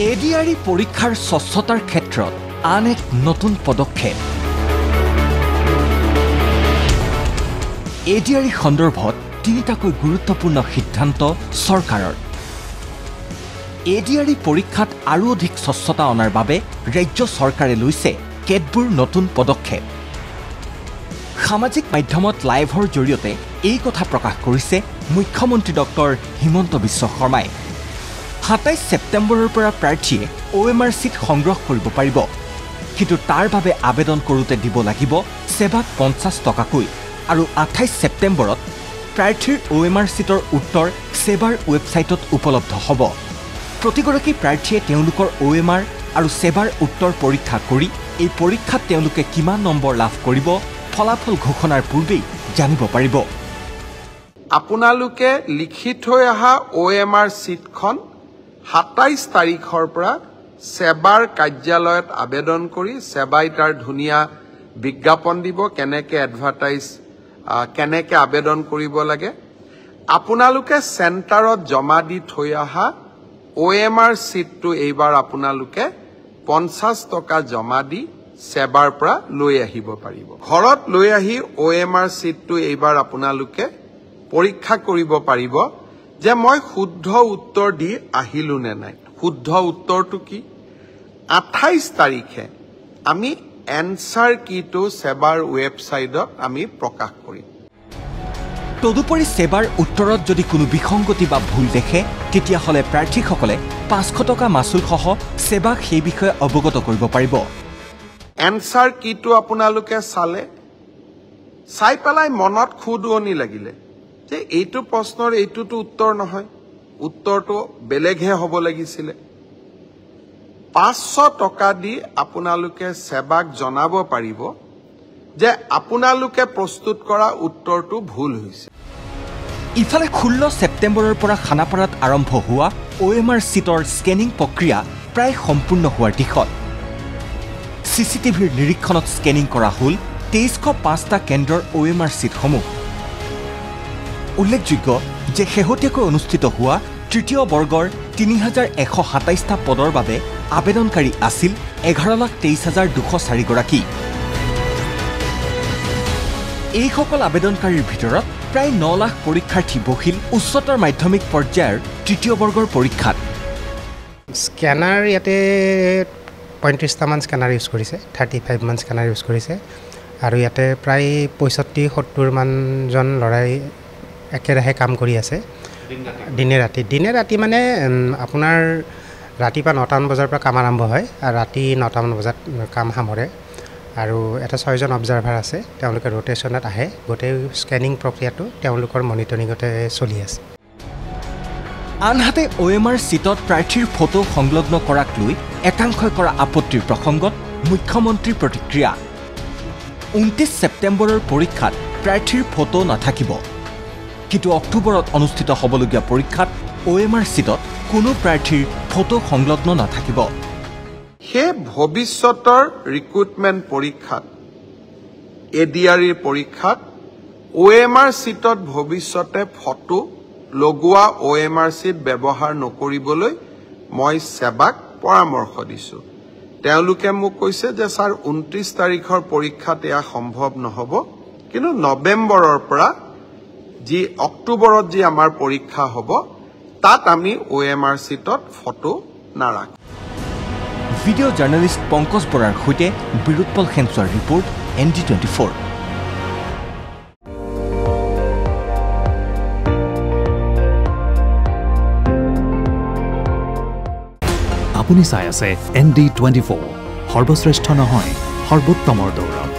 ADRE পৰীক্ষাৰ স্বচ্ছতাৰ ক্ষেত্ৰত আন এক নতুন পদক্ষেপ। এডিআৰই সন্দৰ্ভত তিনিটাকৈ গুৰুত্বপূৰ্ণ সিদ্ধান্ত চৰকাৰৰ। এডিআৰই পৰীক্ষাত আৰু অধিক স্বচ্ছতা অনাৰ বাবে ৰাজ্য চৰকাৰে লৈছে কেতবোৰ নতুন পদক্ষেপ। সামাজিক মাধ্যমত লাইভৰ জৰিয়তে এই কথা প্ৰকাশ কৰিছে মুখ্যমন্ত্ৰী ডক্টৰ হিমন্ত বিশ্ব শৰ্মাই। ২৭ ছেপ্টেম্বৰৰ পৰা প্ৰাৰ্থীয়ে OMR চিট সংগ্ৰহ কৰিব পাৰিব, কিন্তু তাৰ বাবে আবেদন কৰোঁতে দিব লাগিব সেৱাক ৫০ টকাকৈ আৰু ২৮ ছেপ্টেম্বৰত প্ৰাৰ্থীৰ OMR চিটৰ উত্তৰ সেৱাৰ ৱেবছাইটত উপলব্ধ হ'ব। প্ৰতিগৰাকী প্ৰাৰ্থীয়ে তেওঁলোকৰ OMR আৰু সেৱাৰ উত্তৰ পৰীক্ষা কৰি এই পৰীক্ষাত তেওঁলোকে কিমান নম্বৰ লাভ কৰিব ফলাফল ঘোষণাৰ পূৰ্বেই জানিব পাৰিব। আপোনালোকে লিখি থৈ অহা OMR চিটখন ২৭ তাৰিখৰ পৰা সেৱাৰ কাৰ্যালয়ত আবেদন কৰি সেৱাই তাৰ ধুনীয়া বিজ্ঞাপন দিব কেনেকৈ এডভাৰটাইজ কেনেকৈ আবেদন কৰিব লাগে। আপোনালোকে চেণ্টাৰত জমা দি থৈ অহা OMR চিটটো এইবাৰ আপোনালোকে ৫০ টকা জমা দি সেৱাৰ পৰা লৈ আহিব পাৰিব। ঘৰত লৈ আহি OMR চিটটো এইবাৰ আপোনালোকে পৰীক্ষা কৰিব পাৰিব যে মই শুদ্ধ উত্তৰ দি আহিলো নে নাই। শুদ্ধ উত্তৰটো কি? ২৮ তাৰিখে আমি এনসাৰ কিটো সেৱাৰ ৱেবছাইটত আমি প্ৰকাশ কৰিম। তদুপৰি সেৱাৰ উত্তৰত যদি কোনো বিসংগতি বা ভুল দেখে তেতিয়াহ'লে প্ৰাৰ্থীসকলে ৫০০ টকা মাচুলসহ সেৱাক সেই বিষয়ে অৱগত কৰিব পাৰিব। এনসাৰ কিটো আপোনালোকে চাই পেলাই মনত খুদুৱনি লাগিলে যে এইটো প্ৰশ্নৰ এইটোতো উত্তৰ নহয়, উত্তৰটো বেলেগহে হ'ব লাগিছিলে। ৫০০ টকা দি আপোনালোকে সেৱাক জনাব পাৰিব যে আপোনালোকে প্ৰস্তুত কৰা উত্তৰটো ভুল হৈছে। ইফালে ১৬ ছেপ্টেম্বৰৰ পৰা খানাপাৰাত আৰম্ভ হোৱা OMR চিটৰ স্কেনিং প্ৰক্ৰিয়া প্ৰায় সম্পূৰ্ণ হোৱাৰ দিশত। CCTVৰ নিৰীক্ষণত স্কেনিং কৰা হ'ল ২৩০৫টা কেন্দ্ৰৰ OMR চিটসমূহ। উল্লেখযোগ্য যে শেহতীয়াকৈ অনুষ্ঠিত হোৱা তৃতীয় বৰ্গৰ ৩১২৭টা পদৰ বাবে আবেদনকাৰী আছিল ১১,২৩,২০৪ গৰাকী। এইসকল আবেদনকাৰীৰ ভিতৰত প্ৰায় ৯ লাখ পৰীক্ষাৰ্থী বহিল উচ্চতৰ মাধ্যমিক পৰ্যায়ৰ তৃতীয় বৰ্গৰ পৰীক্ষাত। স্কেনাৰ ইয়াতে ৩৫টামান স্কেনাৰ ইউজ কৰিছে, 35 মান স্কেনাৰ ইউজ কৰিছে আৰু ইয়াতে প্ৰায় ৬৫-৭০ মানজন ল'ৰাই একেৰাহে কাম কৰি আছে দিনে ৰাতি মানে আপোনাৰ ৰাতিপুৱা ৯টামান বজাৰ পৰা কাম আৰম্ভ হয় আৰু ৰাতি ৯টামান বজাত কাম সামৰে। আৰু এটা ৬জন অবজাৰ্ভাৰ আছে, তেওঁলোকে ৰোটেশ্যনত আহে। গোটেই স্কেনিং প্ৰক্ৰিয়াটো তেওঁলোকৰ মনিটৰিঙতে চলি আছে। আনহাতে OMR চিটত প্ৰাৰ্থীৰ ফটো সংলগ্ন কৰাক লৈ একাংশই কৰা আপত্তিৰ প্ৰসংগত মুখ্যমন্ত্ৰীৰ প্ৰতিক্ৰিয়া। ২৯ ছেপ্টেম্বৰৰ পৰীক্ষাত প্ৰাৰ্থীৰ ফটো নাথাকিব, কিন্তু অক্টোবৰত অনুষ্ঠিত হ'বলগীয়া পৰীক্ষাত OMR চিটত কোনো প্ৰাৰ্থীৰ ফটো সংলগ্ন নাথাকিব। সেই ভৱিষ্যতৰ ৰিক্ৰুটমেণ্ট পৰীক্ষাত এডিআৰইৰ পৰীক্ষাত OMR চিটত ভৱিষ্যতে ফটো লগোৱা OMR চিট ব্যৱহাৰ নকৰিবলৈ মই সেৱাক পৰামৰ্শ দিছোঁ। তেওঁলোকে মোক কৈছে যে ছাৰ ২৯ তাৰিখৰ পৰীক্ষাত এয়া সম্ভৱ নহ'ব, কিন্তু নৱেম্বৰৰ পৰা যি অক্টোবৰত যি আমাৰ পৰীক্ষা হ'ব তাত আমি OMR চিটত ফটো নাৰাখোঁ। ভিডিঅ' জাৰ্নেলিষ্ট পংকজ বৰাৰ সৈতে বিৰুৎপল খেমচুৱাৰ ৰিপৰ্ট ND24। আপুনি চাই আছে ND24, সৰ্বশ্ৰেষ্ঠ নহয় সৰ্বোত্তমৰ দৌৰত।